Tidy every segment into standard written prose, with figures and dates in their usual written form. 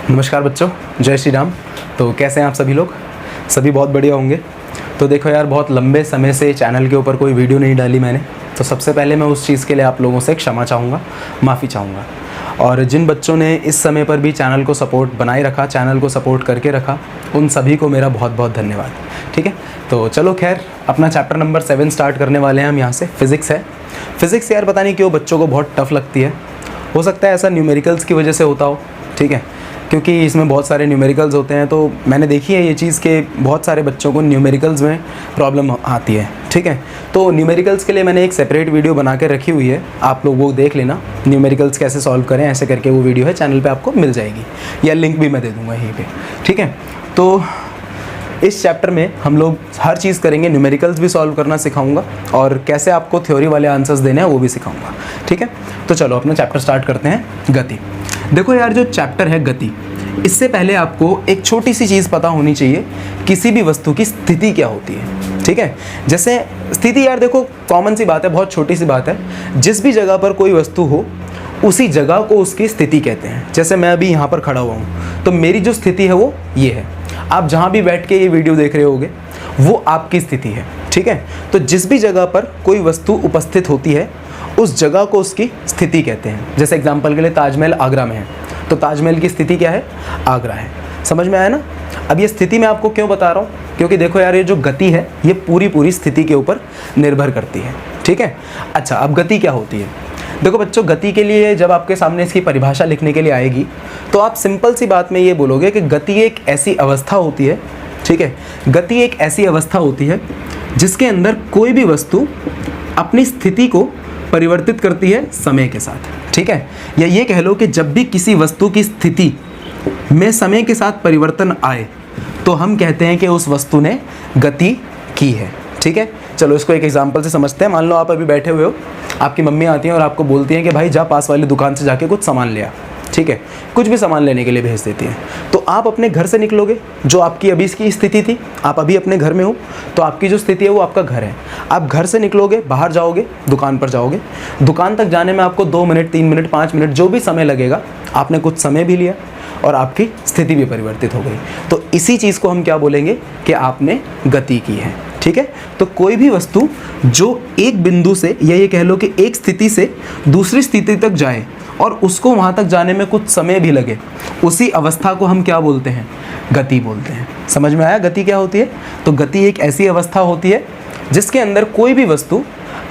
नमस्कार बच्चों, जय श्री राम। तो कैसे हैं आप सभी लोग? सभी बहुत बढ़िया होंगे। तो देखो यार, बहुत लंबे समय से चैनल के ऊपर कोई वीडियो नहीं डाली मैंने, तो सबसे पहले मैं उस चीज़ के लिए आप लोगों से क्षमा चाहूँगा, माफ़ी चाहूँगा। और जिन बच्चों ने इस समय पर भी चैनल को सपोर्ट बनाए रखा, चैनल को सपोर्ट करके रखा, उन सभी को मेरा बहुत बहुत धन्यवाद। ठीक है, तो चलो खैर, अपना चैप्टर नंबर 7 स्टार्ट करने वाले हैं हम यहाँ से। फिज़िक्स है। फिज़िक्स यार पता नहीं क्यों बच्चों को बहुत टफ लगती है। हो सकता है ऐसा न्यूमेरिकल्स की वजह से होता हो, ठीक है, क्योंकि इसमें बहुत सारे न्यूमेरिकल्स होते हैं। तो मैंने देखी है ये चीज़ कि बहुत सारे बच्चों को न्यूमेरिकल्स में प्रॉब्लम आती है। ठीक है, तो न्यूमेरिकल्स के लिए मैंने एक सेपरेट वीडियो बना के रखी हुई है, आप लोग वो देख लेना। न्यूमेरिकल्स कैसे सॉल्व करें ऐसे करके वो वीडियो है, चैनल पे आपको मिल जाएगी, या लिंक भी मैं दे दूँगा यहीं पे। ठीक है, तो इस चैप्टर में हम लोग हर चीज़ करेंगे, न्यूमेरिकल्स भी सॉल्व करना सिखाऊंगा और कैसे आपको थ्योरी वाले आंसर्स देने हैं वो भी सिखाऊंगा। ठीक है, तो चलो अपना चैप्टर स्टार्ट करते हैं। गति। देखो यार, जो चैप्टर है गति, इससे पहले आपको एक छोटी सी चीज़ पता होनी चाहिए, किसी भी वस्तु की स्थिति क्या होती है। ठीक है, जैसे स्थिति यार देखो कॉमन सी बात है, बहुत छोटी सी बात है। जिस भी जगह पर कोई वस्तु हो उसी जगह को उसकी स्थिति कहते हैं। जैसे मैं अभी यहाँ पर खड़ा हुआ हूँ, तो मेरी जो स्थिति है वो ये है। आप जहाँ भी बैठ के ये वीडियो देख रहे होगे वो आपकी स्थिति है। ठीक है, तो जिस भी जगह पर कोई वस्तु उपस्थित होती है उस जगह को उसकी स्थिति कहते हैं। जैसे एग्जांपल के लिए ताजमहल आगरा में है, तो ताजमहल की स्थिति क्या है? आगरा है। समझ में आया ना? अब ये स्थिति मैं आपको क्यों बता रहा हूँ, क्योंकि देखो यार, ये जो गति है ये पूरी स्थिति के ऊपर निर्भर करती है। ठीक है, अच्छा, अब गति क्या होती है? देखो बच्चों, गति के लिए जब आपके सामने इसकी परिभाषा लिखने के लिए आएगी तो आप सिंपल सी बात में ये बोलोगे कि गति एक ऐसी अवस्था होती है। ठीक है, गति एक ऐसी अवस्था होती है जिसके अंदर कोई भी वस्तु अपनी स्थिति को परिवर्तित करती है समय के साथ। ठीक है, या ये कह लो कि जब भी किसी वस्तु की स्थिति में समय के साथ परिवर्तन आए तो हम कहते हैं कि उस वस्तु ने गति की है। ठीक है, चलो इसको एक एग्जांपल से समझते हैं। मान लो आप अभी बैठे हुए हो, आपकी मम्मी आती हैं और आपको बोलती हैं कि भाई जा पास वाली दुकान से जाके कुछ सामान ले आ। ठीक है, कुछ भी सामान लेने के लिए भेज देती हैं। तो आप अपने घर से निकलोगे, जो आपकी अभी इसकी स्थिति थी, आप अभी अपने घर में हो, तो आपकी जो स्थिति है वो आपका घर है। आप घर से निकलोगे, बाहर जाओगे, दुकान पर जाओगे, दुकान तक जाने में आपको 2 मिनट, 3 मिनट, 5 मिनट जो भी समय लगेगा, आपने कुछ समय भी लिया और आपकी स्थिति भी परिवर्तित हो गई। तो इसी चीज़ को हम क्या बोलेंगे कि आपने गति की है। ठीक है, तो कोई भी वस्तु जो एक बिंदु से, या ये कह लो कि एक स्थिति से दूसरी स्थिति तक जाए और उसको वहाँ तक जाने में कुछ समय भी लगे, उसी अवस्था को हम क्या बोलते हैं? गति बोलते हैं। समझ में आया गति क्या होती है? तो गति एक ऐसी अवस्था होती है जिसके अंदर कोई भी वस्तु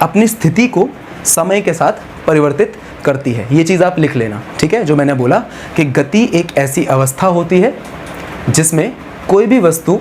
अपनी स्थिति को समय के साथ परिवर्तित करती है। ये चीज़ आप लिख लेना। ठीक है, जो मैंने बोला कि गति एक ऐसी अवस्था होती है जिसमें कोई भी वस्तु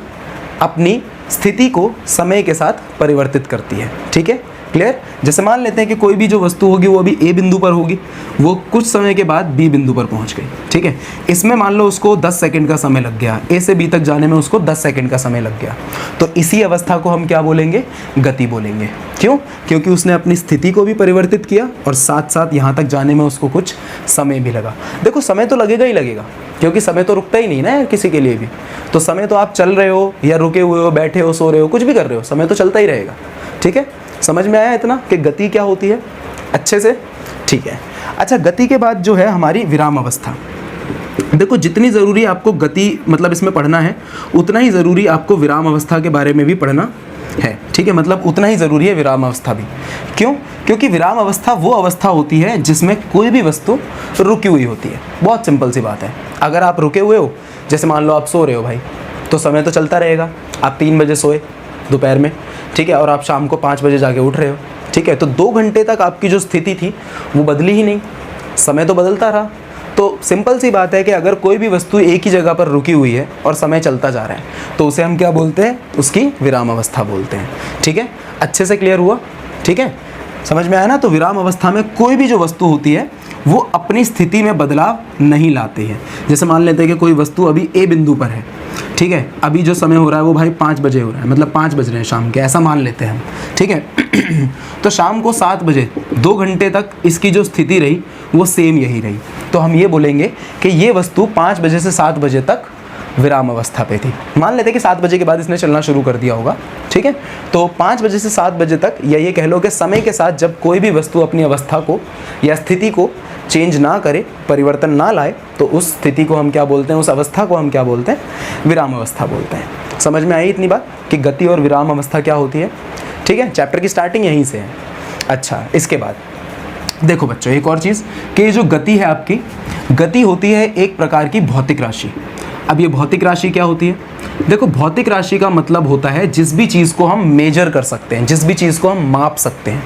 अपनी स्थिति को समय के साथ परिवर्तित करती है। ठीक है, क्लियर? जैसे मान लेते हैं कि कोई भी जो वस्तु होगी वो अभी ए बिंदु पर होगी, वो कुछ समय के बाद बी बिंदु पर पहुंच गई। ठीक है, इसमें मान लो उसको 10 सेकंड का समय लग गया, ए से बी तक जाने में उसको 10 सेकंड का समय लग गया, तो इसी अवस्था को हम क्या बोलेंगे? गति बोलेंगे। क्यों? क्योंकि उसने अपनी स्थिति को भी परिवर्तित किया और साथ साथ यहाँ तक जाने में उसको कुछ समय भी लगा। देखो समय तो लगेगा ही लगेगा, क्योंकि समय तो रुकता ही नहीं ना यार किसी के लिए भी। तो समय तो आप चल रहे हो या रुके हुए हो, बैठे हो, सो रहे हो, कुछ भी कर रहे हो, समय तो चलता ही रहेगा। ठीक है, समझ में आया इतना कि गति क्या होती है अच्छे से? ठीक है, अच्छा, गति के बाद जो है हमारी विराम अवस्था। देखो, जितनी ज़रूरी आपको गति मतलब इसमें पढ़ना है, उतना ही ज़रूरी आपको विराम अवस्था के बारे में भी पढ़ना है। ठीक है, मतलब उतना ही ज़रूरी है विराम अवस्था भी। क्यों? क्योंकि विराम अवस्था वो अवस्था होती है जिसमें कोई भी वस्तु रुकी हुई होती है। बहुत सिंपल सी बात है। अगर आप रुके हुए हो, जैसे मान लो आप सो रहे हो भाई, तो समय तो चलता रहेगा। आप 3 बजे सोए दोपहर में, ठीक है, और आप शाम को 5 बजे जाके उठ रहे हो। ठीक है, तो 2 घंटे तक आपकी जो स्थिति थी वो बदली ही नहीं, समय तो बदलता रहा। तो सिंपल सी बात है कि अगर कोई भी वस्तु एक ही जगह पर रुकी हुई है और समय चलता जा रहा है तो उसे हम क्या बोलते हैं? उसकी विराम अवस्था बोलते हैं। ठीक है, अच्छे से क्लियर हुआ? ठीक है, समझ में आया ना? तो विराम अवस्था में कोई भी जो वस्तु होती है वो अपनी स्थिति में बदलाव नहीं लाती है। जैसे मान लेते हैं कि कोई वस्तु अभी ए बिंदु पर है। ठीक है, अभी जो समय हो रहा है वो भाई 5 बजे हो रहा है, मतलब 5 बज रहे हैं शाम के, ऐसा मान लेते हैं हम। ठीक है, तो शाम को 7 बजे 2 घंटे तक इसकी जो स्थिति रही वो सेम यही रही। तो हम ये बोलेंगे कि ये वस्तु 5 बजे से 7 बजे तक विराम अवस्था पे थी। मान लेते हैं कि 7 बजे के बाद इसने चलना शुरू कर दिया होगा। ठीक है, तो 5 बजे से 7 बजे तक, या ये कह लो कि समय के साथ जब कोई भी वस्तु अपनी अवस्था को या स्थिति को चेंज ना करे, परिवर्तन ना लाए, तो उस स्थिति को हम क्या बोलते हैं, उस अवस्था को हम क्या बोलते हैं, विराम अवस्था बोलते हैं। समझ में आई इतनी बात कि गति और विराम अवस्था क्या होती है? ठीक है, चैप्टर की स्टार्टिंग यहीं से है। अच्छा, इसके बाद देखो बच्चों एक और चीज़ कि ये जो गति है आपकी, गति होती है एक प्रकार की भौतिक राशि। अब ये भौतिक राशि क्या होती है? देखो, भौतिक राशि का मतलब होता है जिस भी चीज़ को हम मेजर कर सकते हैं, जिस भी चीज़ को हम माप सकते हैं,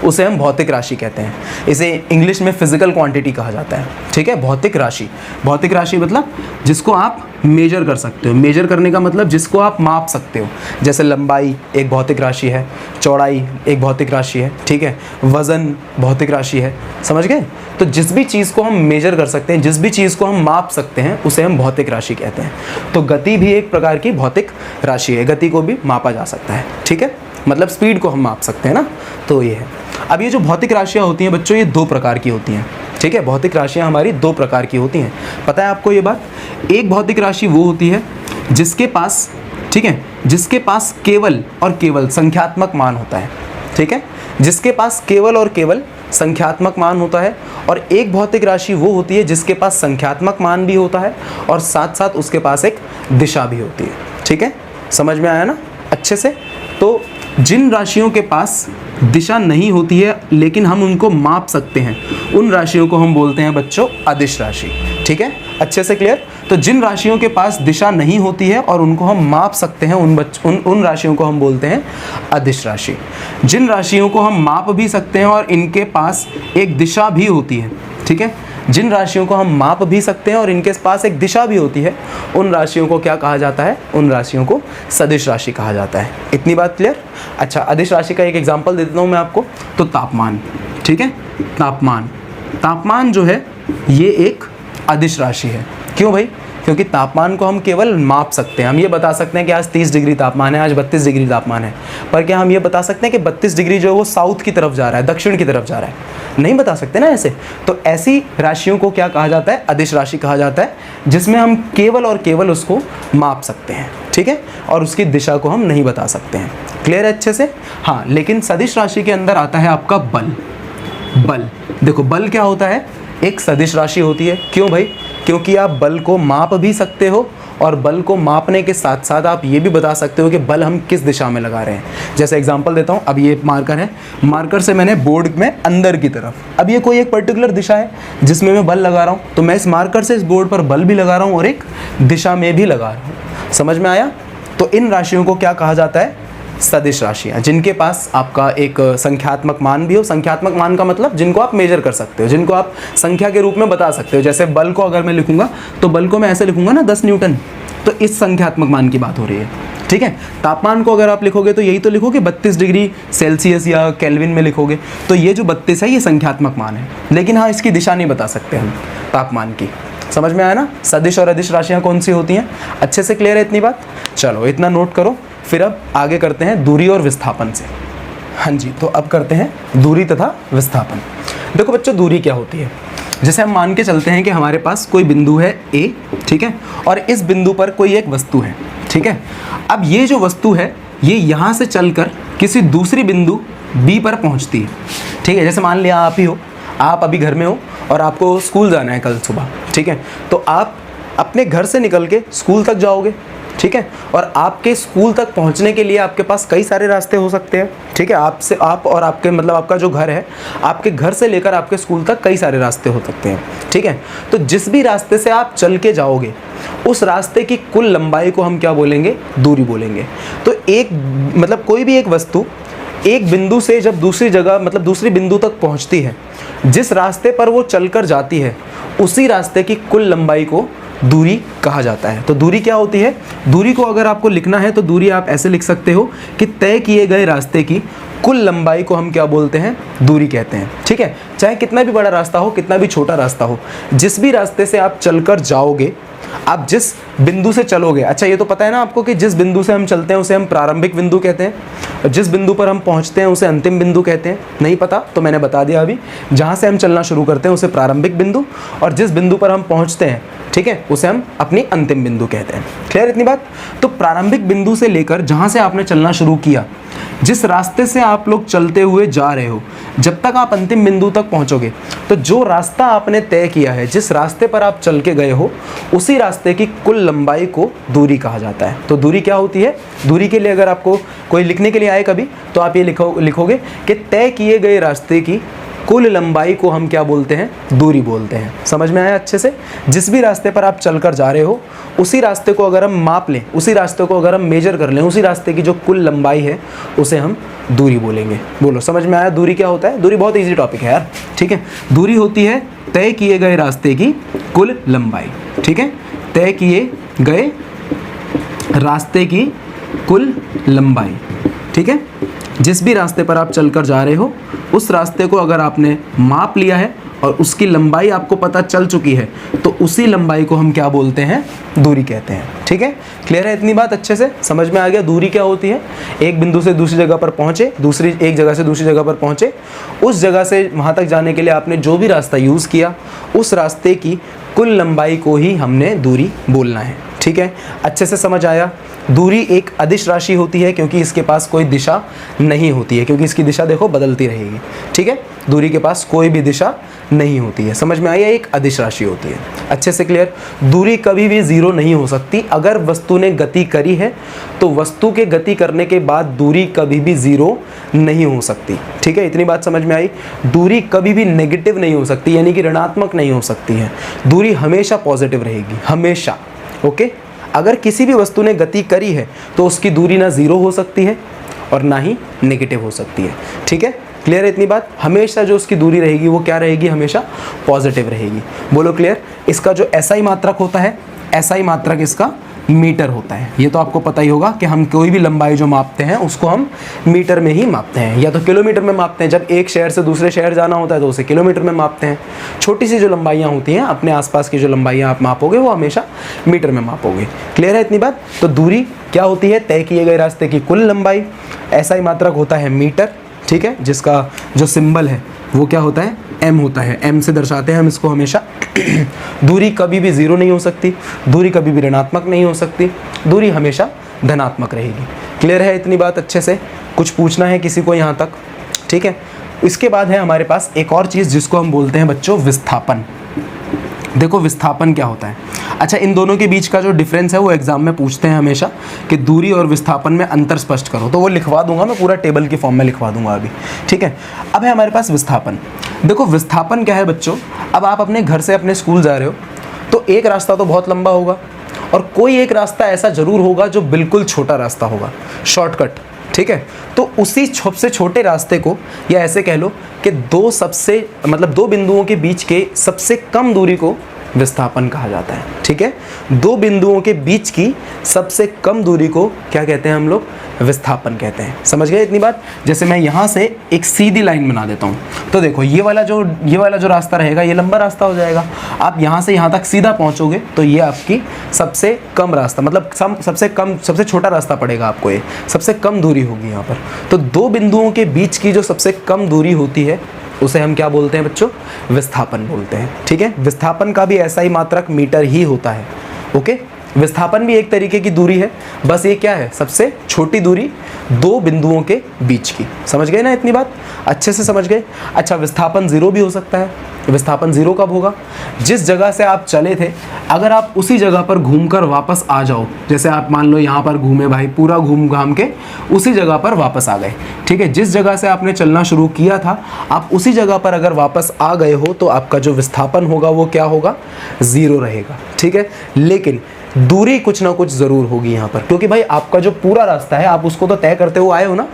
उसे हम भौतिक राशि कहते हैं। इसे इंग्लिश में फिजिकल क्वांटिटी कहा जाता है। ठीक है, भौतिक राशि। भौतिक राशि मतलब जिसको आप मेजर कर सकते हो। मेजर करने का मतलब जिसको आप माप सकते हो। जैसे लंबाई एक भौतिक राशि है, चौड़ाई एक भौतिक राशि है, ठीक है, वज़न भौतिक राशि है। समझ गए? तो जिस भी चीज़ को हम मेजर कर सकते हैं, जिस भी चीज़ को हम माप सकते हैं, उसे हम भौतिक राशि कहते हैं। तो गति भी एक प्रकार की भौतिक राशि है, गति को भी मापा जा सकता है। ठीक है, मतलब स्पीड को हम माप सकते हैं ना, तो ये है। अब ये जो भौतिक राशियाँ होती हैं बच्चों, ये दो प्रकार की होती हैं। ठीक है, भौतिक राशियाँ हमारी दो प्रकार की होती हैं। पता है आपको ये बात? एक भौतिक राशि वो होती है जिसके पास, ठीक है, जिसके पास केवल और केवल संख्यात्मक मान होता है। ठीक है, जिसके पास केवल और केवल संख्यात्मक मान होता है। और एक भौतिक राशि वो होती है जिसके पास संख्यात्मक मान भी होता है और साथ साथ उसके पास एक दिशा भी होती है। ठीक है, समझ में आया ना अच्छे से? तो जिन राशियों के पास दिशा नहीं होती है लेकिन हम उनको माप सकते हैं, उन राशियों को हम बोलते हैं बच्चों अदिश राशि। ठीक है, अच्छे से क्लियर? तो जिन राशियों के पास दिशा नहीं होती है और उनको हम माप सकते हैं, उन राशियों को हम बोलते हैं अदिश राशि। जिन राशियों को हम माप भी सकते हैं और इनके पास एक दिशा भी होती है, ठीक है, जिन राशियों को हम माप भी सकते हैं और इनके पास एक दिशा भी होती है, उन राशियों को क्या कहा जाता है? उन राशियों को सदिश राशि कहा जाता है। इतनी बात क्लियर? अच्छा, अदिश राशि का एक एग्जांपल दे देता हूँ मैं आपको। तो तापमान, ठीक है, तापमान जो है ये एक अदिश राशि है। क्यों भाई? क्योंकि तापमान को हम केवल माप सकते हैं। हम ये बता सकते हैं कि आज 30 डिग्री तापमान है, आज 32 डिग्री तापमान है, पर क्या हम ये बता सकते हैं कि 32 डिग्री जो है वो साउथ की तरफ जा रहा है, दक्षिण की तरफ जा रहा है? नहीं बता सकते ना ऐसे। तो ऐसी राशियों को क्या कहा जाता है? अदिश राशि कहा जाता है, जिसमें हम केवल और केवल उसको माप सकते हैं। ठीक है, और उसकी दिशा को हम नहीं बता सकते हैं। क्लियर है अच्छे से? हाँ, लेकिन सदिश राशि के अंदर आता है आपका बल। बल, देखो बल क्या होता है? एक सदिश राशि होती है। क्यों भाई? क्योंकि आप बल को माप भी सकते हो और बल को मापने के साथ साथ आप ये भी बता सकते हो कि बल हम किस दिशा में लगा रहे हैं। जैसे एग्जांपल देता हूँ, अब ये मार्कर है, मार्कर से मैंने बोर्ड में अंदर की तरफ, अब ये कोई एक पर्टिकुलर दिशा है जिसमें मैं बल लगा रहा हूँ, तो मैं इस मार्कर से इस बोर्ड पर बल भी लगा रहा हूँ और एक दिशा में भी लगा रहा हूँ। समझ में आया? तो इन राशियों को क्या कहा जाता है? सदिश राशियाँ, जिनके पास आपका एक संख्यात्मक मान भी हो। संख्यात्मक मान का मतलब जिनको आप मेजर कर सकते हो, जिनको आप संख्या के रूप में बता सकते हो। जैसे बल को अगर मैं लिखूंगा तो बल को मैं ऐसे लिखूंगा ना, 10 न्यूटन, तो इस संख्यात्मक मान की बात हो रही है। ठीक है, तापमान को अगर आप लिखोगे तो यही तो लिखोगे 32 डिग्री सेल्सियस या केल्विन में लिखोगे, तो ये जो 32 है ये संख्यात्मक मान है। लेकिन हाँ, इसकी दिशा नहीं बता सकते हम तापमान की। समझ में आया ना? सदिश और अदिश राशियाँ कौन सी होती हैं? अच्छे से क्लियर है इतनी बात? चलो इतना नोट करो। फिर अब आगे करते हैं दूरी और विस्थापन से। हाँ जी, तो अब करते हैं दूरी तथा विस्थापन। देखो बच्चों, दूरी क्या होती है? जैसे हम मान के चलते हैं कि हमारे पास कोई बिंदु है A, ठीक है, और इस बिंदु पर कोई एक वस्तु है। ठीक है, अब ये जो वस्तु है ये यहाँ से चलकर किसी दूसरी बिंदु B पर पहुँचती है। ठीक है, जैसे मान लिया आप ही हो, आप अभी घर में हो और आपको स्कूल जाना है कल सुबह। ठीक है, तो आप अपने घर से निकल के स्कूल तक जाओगे। ठीक है, और आपके स्कूल तक पहुंचने के लिए आपके पास कई सारे रास्ते हो सकते हैं। ठीक है, आप और आपके मतलब आपका जो घर है, आपके घर से लेकर आपके स्कूल तक कई सारे रास्ते हो सकते हैं। ठीक है, तो जिस भी रास्ते से आप चल के जाओगे उस रास्ते की कुल लंबाई को हम क्या बोलेंगे? दूरी बोलेंगे। तो एक मतलब कोई भी एक वस्तु एक बिंदु से जब दूसरी जगह मतलब दूसरी बिंदु तक पहुंचती है, जिस रास्ते पर वो चलकर जाती है उसी रास्ते की कुल लंबाई को दूरी कहा जाता है। तो दूरी क्या होती है? दूरी को अगर आपको लिखना है तो दूरी आप ऐसे लिख सकते हो कि तय किए गए रास्ते की कुल लंबाई को हम क्या बोलते हैं? दूरी कहते हैं। ठीक है, चाहे कितना भी बड़ा रास्ता हो, कितना भी छोटा रास्ता हो, जिस भी रास्ते से आप चलकर जाओगे, आप जिस बिंदु से चलोगे, अच्छा ये तो पता है ना आपको कि जिस बिंदु से हम चलते हैं उसे हम प्रारंभिक बिंदु कहते हैं, जिस बिंदु पर हम पहुंचते हैं उसे अंतिम बिंदु कहते हैं। नहीं पता तो मैंने बता दिया अभी, जहां से हम चलना शुरू करते हैं उसे प्रारंभिक बिंदु, और जिस बिंदु पर हम पहुंचते हैं, ठीक है, उसे हम अपनी अंतिम बिंदु कहते हैं। क्लियर इतनी बात? तो प्रारंभिक बिंदु से लेकर जहां से आपने चलना शुरू किया, जिस रास्ते से आप लोग चलते हुए जा रहे हो, जब तक आप अंतिम बिंदु तक पहुंचोगे, तो जो रास्ता आपने तय किया है, जिस रास्ते पर आप चल के गए हो, उसी रास्ते की कुल लंबाई को दूरी कहा जाता है। तो दूरी क्या होती है? दूरी के लिए अगर आपको कोई लिखने के लिए आए कभी, तो आप ये लिखोगे कि तय किए गए रास्ते की कुल लंबाई को हम क्या बोलते हैं? दूरी बोलते हैं। समझ में आया अच्छे से? जिस भी रास्ते पर आप चलकर जा रहे हो, उसी रास्ते को अगर हम माप लें, उसी रास्ते को अगर हम मेजर कर लें, उसी रास्ते की जो कुल लंबाई है उसे हम दूरी बोलेंगे। बोलो, समझ में आया दूरी क्या होता है? दूरी बहुत ईजी टॉपिक है यार, ठीक है। दूरी होती है तय किए गए रास्ते की कुल लंबाई, ठीक है। तय किए गए रास्ते की कुल लंबाई, ठीक है। जिस भी रास्ते पर आप चलकर जा रहे हो, उस रास्ते को अगर आपने माप लिया है और उसकी लंबाई आपको पता चल चुकी है, तो उसी लंबाई को हम क्या बोलते हैं? दूरी कहते हैं, ठीक है। क्लियर है इतनी बात? अच्छे से समझ में आ गया दूरी क्या होती है? एक बिंदु से दूसरी जगह पर पहुंचे, एक जगह से दूसरी जगह पर पहुंचे, उस जगह से वहां तक जाने के लिए आपने जो भी रास्ता यूज़ किया, उस रास्ते की कुल लंबाई को ही हमने दूरी बोलना है, ठीक है। अच्छे से समझ आया? दूरी एक अदिश राशि होती है क्योंकि इसके पास कोई दिशा नहीं होती है, क्योंकि इसकी दिशा देखो बदलती रहेगी, ठीक है। दूरी के पास कोई भी दिशा नहीं होती है। समझ में आई? एक अदिश राशि होती है। अच्छे से क्लियर? दूरी कभी भी जीरो नहीं हो सकती। अगर वस्तु ने गति करी है तो वस्तु के गति करने के बाद दूरी कभी भी जीरो नहीं हो सकती, ठीक है। इतनी बात समझ में आई? दूरी कभी भी नेगेटिव नहीं हो सकती, यानी कि ऋणात्मक नहीं हो सकती है। दूरी हमेशा पॉजिटिव रहेगी, हमेशा, ओके। अगर किसी भी वस्तु ने गति करी है तो उसकी दूरी ना जीरो हो सकती है और ना ही नेगेटिव हो सकती है, ठीक है। क्लियर है इतनी बात? हमेशा जो उसकी दूरी रहेगी वो क्या रहेगी? हमेशा पॉजिटिव रहेगी। बोलो क्लियर? इसका जो एसआई मात्रक होता है, एसआई मात्रक इसका मीटर होता है। ये तो आपको पता ही होगा कि हम कोई भी लंबाई जो मापते हैं उसको हम मीटर में ही मापते हैं, या तो किलोमीटर में मापते हैं। जब एक शहर से दूसरे शहर जाना होता है तो उसे किलोमीटर में मापते हैं। छोटी सी जो लंबाइयाँ होती हैं, अपने आसपास की जो लंबाइयाँ आप मापोगे वो हमेशा मीटर में मापोगे। क्लियर है इतनी बात? तो दूरी क्या होती है? तय किए गए रास्ते की कुल लंबाई। एसआई मात्रक होता है मीटर, ठीक है, जिसका जो सिंबल है वो क्या होता है? एम होता है। एम से दर्शाते हैं हम इसको हमेशा। दूरी कभी भी जीरो नहीं हो सकती, दूरी कभी भी ऋणात्मक नहीं हो सकती, दूरी हमेशा धनात्मक रहेगी। क्लियर है इतनी बात? अच्छे से कुछ पूछना है किसी को यहाँ तक? ठीक है। इसके बाद है हमारे पास एक और चीज़ जिसको हम बोलते हैं बच्चों विस्थापन। देखो विस्थापन क्या होता है? अच्छा, इन दोनों के बीच का जो डिफरेंस है वो एग्जाम में पूछते हैं हमेशा कि दूरी और विस्थापन में अंतर स्पष्ट करो, तो वो लिखवा दूंगा मैं, पूरा टेबल की फॉर्म में लिखवा दूंगा अभी, ठीक है। अब है हमारे पास विस्थापन। देखो विस्थापन क्या है बच्चों? अब आप अपने घर से अपने स्कूल जा रहे हो तो एक रास्ता तो बहुत लंबा होगा और कोई एक रास्ता ऐसा ज़रूर होगा जो बिल्कुल छोटा रास्ता होगा, शॉर्टकट, ठीक है। तो उसी सबसे छोटे रास्ते को, या ऐसे कह लो कि दो बिंदुओं के बीच के सबसे कम दूरी को विस्थापन कहा जाता है, ठीक है। दो बिंदुओं के बीच की सबसे कम दूरी को क्या कहते हैं हम लोग? विस्थापन कहते हैं। समझ गए इतनी बात? जैसे मैं यहाँ से एक सीधी लाइन बना देता हूँ, तो देखो ये वाला जो रास्ता रहेगा ये लंबा रास्ता हो जाएगा। आप यहाँ से यहाँ तक सीधा पहुँचोगे तो ये आपकी सबसे कम रास्ता, मतलब सबसे छोटा रास्ता पड़ेगा आपको, ये सबसे कम दूरी होगी यहाँ पर। तो दो बिंदुओं के बीच की जो सबसे कम दूरी होती है उसे हम क्या बोलते हैं बच्चों? विस्थापन बोलते हैं, ठीक है। विस्थापन का भी ऐसा ही मात्रक मीटर ही होता है, ओके। विस्थापन भी एक तरीके की दूरी है, बस ये क्या है? सबसे छोटी दूरी दो बिंदुओं के बीच की। समझ गए ना इतनी बात? अच्छे से समझ गए? अच्छा, विस्थापन जीरो भी हो सकता है। विस्थापन जीरो कब होगा? जिस जगह से आप चले थे, अगर आप उसी जगह पर घूमकर वापस आ जाओ, जैसे आप मान लो यहाँ पर घूमे भाई, पूरा घूम घाम के उसी जगह पर वापस आ गए, ठीक है। जिस जगह से आपने चलना शुरू किया था, आप उसी जगह पर अगर वापस आ गए हो तो आपका जो विस्थापन होगा वो क्या होगा? जीरो रहेगा, ठीक है। लेकिन दूरी कुछ ना कुछ ज़रूर होगी यहाँ पर, क्योंकि भाई आपका जो पूरा रास्ता है आप उसको तो तय करते हुए आए हो ना,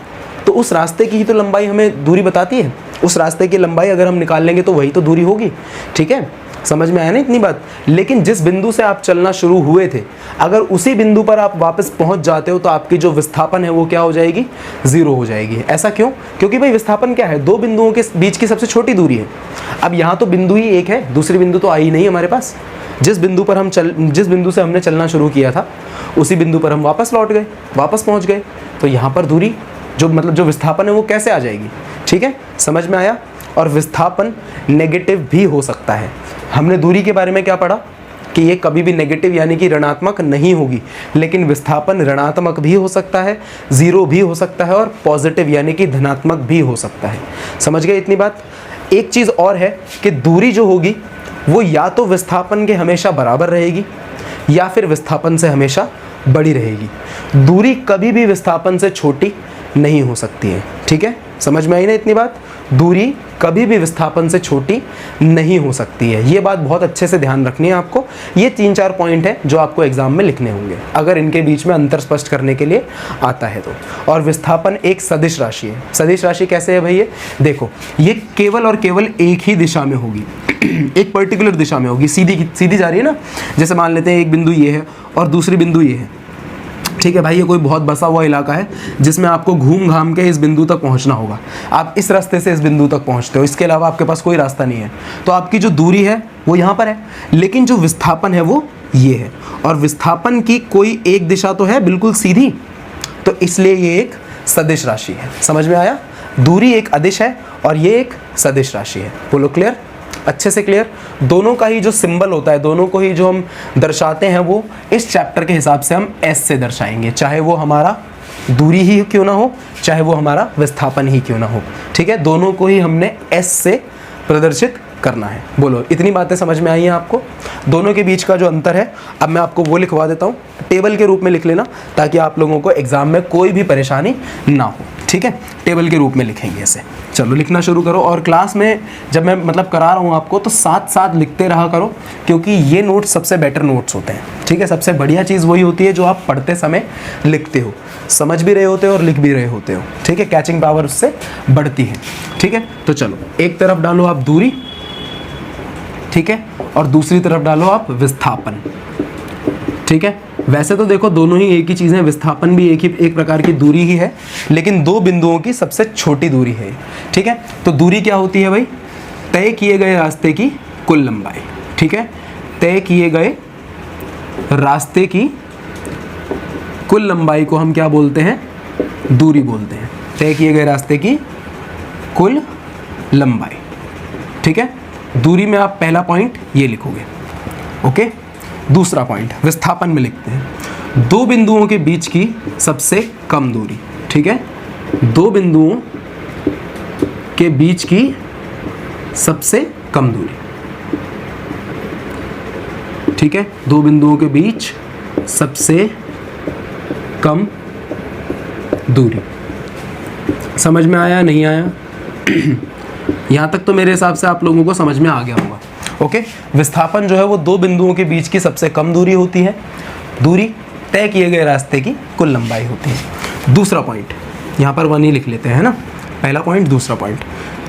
तो उस रास्ते की ही तो लंबाई हमें दूरी बताती है। उस रास्ते की लंबाई अगर हम निकाल लेंगे तो वही तो दूरी होगी, ठीक है। समझ में आया ना इतनी बात? लेकिन जिस बिंदु से आप चलना शुरू हुए थे, अगर उसी बिंदु पर आप वापस पहुंच जाते हो तो आपकी जो विस्थापन है वो क्या हो जाएगी? जीरो हो जाएगी। ऐसा क्यों? क्योंकि भाई विस्थापन क्या है? दो बिंदुओं के बीच की सबसे छोटी दूरी है। अब यहाँ तो बिंदु ही एक है, दूसरी बिंदु तो आई नहीं हमारे पास। जिस बिंदु से हमने चलना शुरू किया था उसी बिंदु पर हम वापस लौट गए, वापस पहुँच गए, तो यहाँ पर दूरी जो विस्थापन है वो कैसे आ जाएगी? ठीक है, समझ में आया? और विस्थापन नेगेटिव भी हो सकता है। हमने दूरी के बारे में क्या पढ़ा कि ये कभी भी नेगेटिव यानी कि ऋणात्मक नहीं होगी, लेकिन विस्थापन ऋणात्मक भी हो सकता है, जीरो भी हो सकता है और पॉजिटिव यानी कि धनात्मक भी हो सकता है। समझ गए इतनी बात। एक चीज़ और है कि दूरी जो होगी वो या तो विस्थापन के हमेशा बराबर रहेगी या फिर विस्थापन से हमेशा बड़ी रहेगी। दूरी कभी भी विस्थापन से छोटी नहीं हो सकती है। ठीक है, समझ में आई ना इतनी बात। दूरी कभी भी विस्थापन से छोटी नहीं हो सकती है, ये बात बहुत अच्छे से ध्यान रखनी है आपको। ये 3-4 पॉइंट है जो आपको एग्जाम में लिखने होंगे अगर इनके बीच में अंतर स्पष्ट करने के लिए आता है तो। और विस्थापन एक सदिश राशि है। सदिश राशि कैसे है भैया, देखो ये केवल और केवल एक ही दिशा में होगी एक पर्टिकुलर दिशा में होगी, सीधी जा रही है ना। जैसे मान लेते हैं एक बिंदु ये है और दूसरी बिंदु ये है। ठीक है भाई, ये कोई बहुत बसा हुआ इलाका है जिसमें आपको घूम घाम के इस बिंदु तक पहुंचना होगा। आप इस रास्ते से इस बिंदु तक पहुंचते हो, इसके अलावा आपके पास कोई रास्ता नहीं है। तो आपकी जो दूरी है वो यहाँ पर है, लेकिन जो विस्थापन है वो ये है। और विस्थापन की कोई एक दिशा तो है बिल्कुल सीधी, तो इसलिए ये एक सदिश राशि है। समझ में आया। दूरी एक अदिश है और ये एक सदिश राशि है। बोलो क्लियर, अच्छे से क्लियर। दोनों का ही जो सिंबल होता है, दोनों को ही जो हम दर्शाते हैं वो इस चैप्टर के हिसाब से हम एस से दर्शाएंगे, चाहे वो हमारा दूरी ही क्यों ना हो, चाहे वो हमारा विस्थापन ही क्यों ना हो। ठीक है, दोनों को ही हमने एस से प्रदर्शित करना है। बोलो इतनी बातें समझ में आई हैं आपको। दोनों के बीच का जो अंतर है अब मैं आपको वो लिखवा देता हूँ, टेबल के रूप में लिख लेना ताकि आप लोगों को एग्जाम में कोई भी परेशानी ना हो। ठीक है, टेबल के रूप में लिखेंगे इसे। चलो लिखना शुरू करो। और क्लास में जब मैं मतलब करा रहा हूँ आपको तो साथ साथ लिखते रहा करो, क्योंकि ये नोट्स सबसे बेटर नोट्स होते हैं। ठीक है, सबसे बढ़िया चीज़ वही होती है जो आप पढ़ते समय लिखते हो, समझ भी रहे होते हो और लिख भी रहे होते हो। ठीक है, कैचिंग पावर उससे बढ़ती है। ठीक है, तो चलो एक तरफ डालो आप दूरी, ठीक है, और दूसरी तरफ डालो आप विस्थापन। ठीक है, वैसे तो देखो दोनों ही एक ही चीज़ है, विस्थापन भी एक प्रकार की दूरी ही है, लेकिन दो बिंदुओं की सबसे छोटी दूरी है। ठीक है, तो दूरी क्या होती है भाई, तय किए गए रास्ते की कुल लंबाई। ठीक है, तय किए गए रास्ते की कुल लंबाई को हम क्या बोलते हैं, दूरी बोलते हैं। तय किए गए रास्ते की कुल लंबाई। ठीक है, दूरी में आप पहला पॉइंट ये लिखोगे। ओके, दूसरा पॉइंट विस्थापन में लिखते हैं दो बिंदुओं के बीच की सबसे कम दूरी। ठीक है, दो बिंदुओं के बीच की सबसे कम दूरी। ठीक है, दो बिंदुओं के बीच सबसे कम दूरी। समझ में आया नहीं आया? यहां तक तो मेरे हिसाब से आप लोगों को समझ में आ गया होगा। ओके, विस्थापन जो है वो दो बिंदुओं के बीच की सबसे कम दूरी होती है। दूरी तय किए गए रास्ते की कुल लंबाई होती है। दूसरा पॉइंट यहाँ पर 1 ही लिख लेते हैं ना, पहला पॉइंट। दूसरा पॉइंट,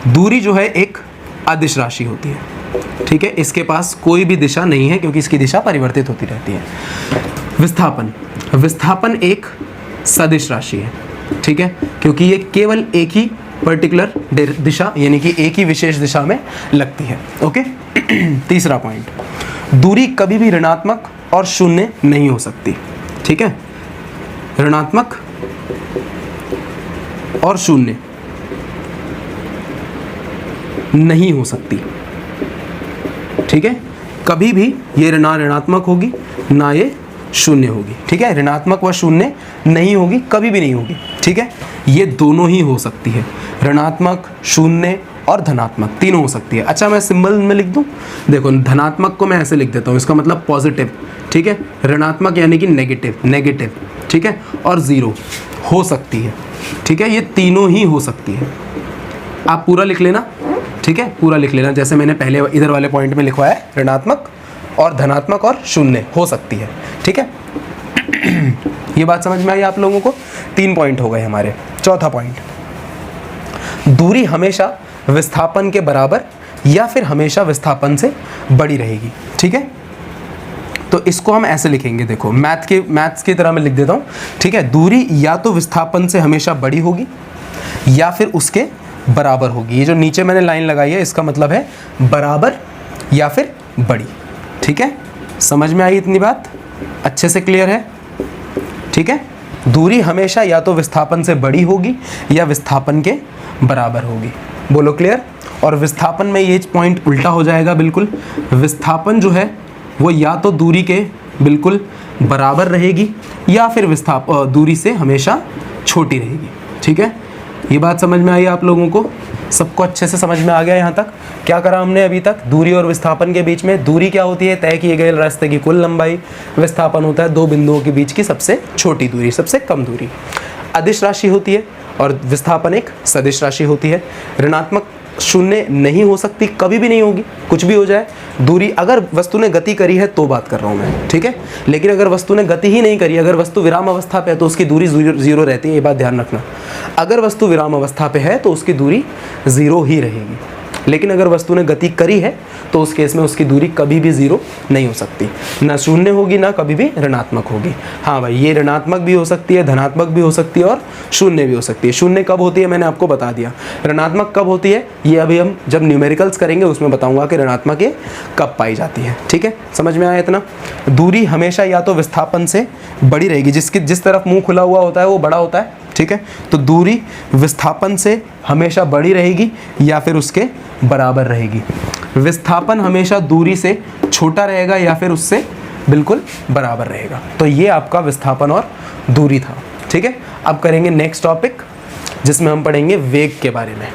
दूरी जो है एक अदिश राशि होती है। ठीक है, इसके पास कोई भी दिशा नहीं है क्योंकि इसकी दिशा परिवर्तित होती रहती है। विस्थापन एक सदिश राशि है। ठीक है, क्योंकि ये केवल एक ही पर्टिकुलर दिशा यानी कि एक ही विशेष दिशा में लगती है। ओके, तीसरा पॉइंट, दूरी कभी भी ऋणात्मक और शून्य नहीं हो सकती। ठीक है, ऋणात्मक और शून्य नहीं हो सकती। ठीक है, कभी भी ये ना ऋणात्मक होगी ना ये शून्य होगी। ठीक है, ऋणात्मक व शून्य नहीं होगी, कभी भी नहीं होगी। ठीक है, ये दोनों ही हो सकती है, ऋणात्मक, शून्य और धनात्मक, तीनों हो सकती है। अच्छा, मैं सिंबल में लिख दूं, देखो धनात्मक को मैं ऐसे लिख देता हूँ, इसका मतलब पॉजिटिव। ठीक है, ऋणात्मक यानी कि नेगेटिव। ठीक है, और जीरो हो सकती है। ठीक है, ये तीनों ही हो सकती है। आप पूरा लिख लेना। ठीक है, पूरा लिख लेना, जैसे मैंने पहले इधर वाले पॉइंट में लिखवाया है, ऋणात्मक और धनात्मक और शून्य हो सकती है। ठीक है, ये बात समझ में आई आप लोगों को? 3 पॉइंट हो गए हमारे। चौथा पॉइंट, दूरी हमेशा विस्थापन के बराबर या फिर हमेशा विस्थापन से बड़ी रहेगी। ठीक है, तो इसको हम ऐसे लिखेंगे, देखो मैथ्स की तरह मैं लिख देता हूँ। ठीक है, दूरी या तो विस्थापन से हमेशा बड़ी होगी या फिर उसके बराबर होगी। ये जो नीचे मैंने लाइन लगाई है इसका मतलब है बराबर या फिर बड़ी। ठीक है, समझ में आई इतनी बात? अच्छे से क्लियर है? ठीक है, दूरी हमेशा या तो विस्थापन से बड़ी होगी या विस्थापन के बराबर होगी। बोलो क्लियर? और विस्थापन में ये पॉइंट उल्टा हो जाएगा बिल्कुल। विस्थापन जो है वो या तो दूरी के बिल्कुल बराबर रहेगी या फिर दूरी से हमेशा छोटी रहेगी। ठीक है, ये बात समझ में आई आप लोगों को? सबको अच्छे से समझ में आ गया यहाँ तक? क्या करा हमने अभी तक? दूरी और विस्थापन के बीच में दूरी क्या होती है? तय किए गए रास्ते की कुल लंबाई। विस्थापन होता है दो बिंदुओं के बीच की सबसे छोटी दूरी, सबसे कम दूरी। अदिश राशि होती है और विस्थापन एक सदिश राशि होती है। ऋणात्मक शून्य नहीं हो सकती, कभी भी नहीं होगी, कुछ भी हो जाए। दूरी अगर वस्तु ने गति करी है तो बात कर रहा हूँ मैं, ठीक है। लेकिन अगर वस्तु ने गति ही नहीं करी, अगर वस्तु विराम अवस्था पे है तो उसकी दूरी जीरो रहती है, ये बात ध्यान रखना। अगर वस्तु विराम अवस्था पे है तो उसकी दूरी जीरो ही रहेगी। लेकिन अगर वस्तु ने गति करी है तो उस केस में उसकी दूरी कभी भी जीरो नहीं हो सकती, ना शून्य होगी ना कभी भी ऋणात्मक होगी। हाँ भाई, ये ऋणात्मक भी हो सकती है, धनात्मक भी हो सकती है और शून्य भी हो सकती है। शून्य कब होती है मैंने आपको बता दिया। ऋणात्मक कब होती है ये अभी हम जब न्यूमेरिकल्स करेंगे उसमें बताऊंगा कि ऋणात्मक ये कब पाई जाती है। ठीक है, समझ में आया इतना? दूरी हमेशा या तो विस्थापन से बड़ी रहेगी, जिस तरफ मुंह खुला हुआ होता है वो बड़ा होता है, ठीक है। तो दूरी विस्थापन से हमेशा बड़ी रहेगी या फिर उसके बराबर रहेगी। विस्थापन हमेशा दूरी से छोटा रहेगा या फिर उससे बिल्कुल बराबर रहेगा। तो ये आपका विस्थापन और दूरी था, ठीक है। अब करेंगे नेक्स्ट टॉपिक जिसमें हम पढ़ेंगे वेग के बारे में।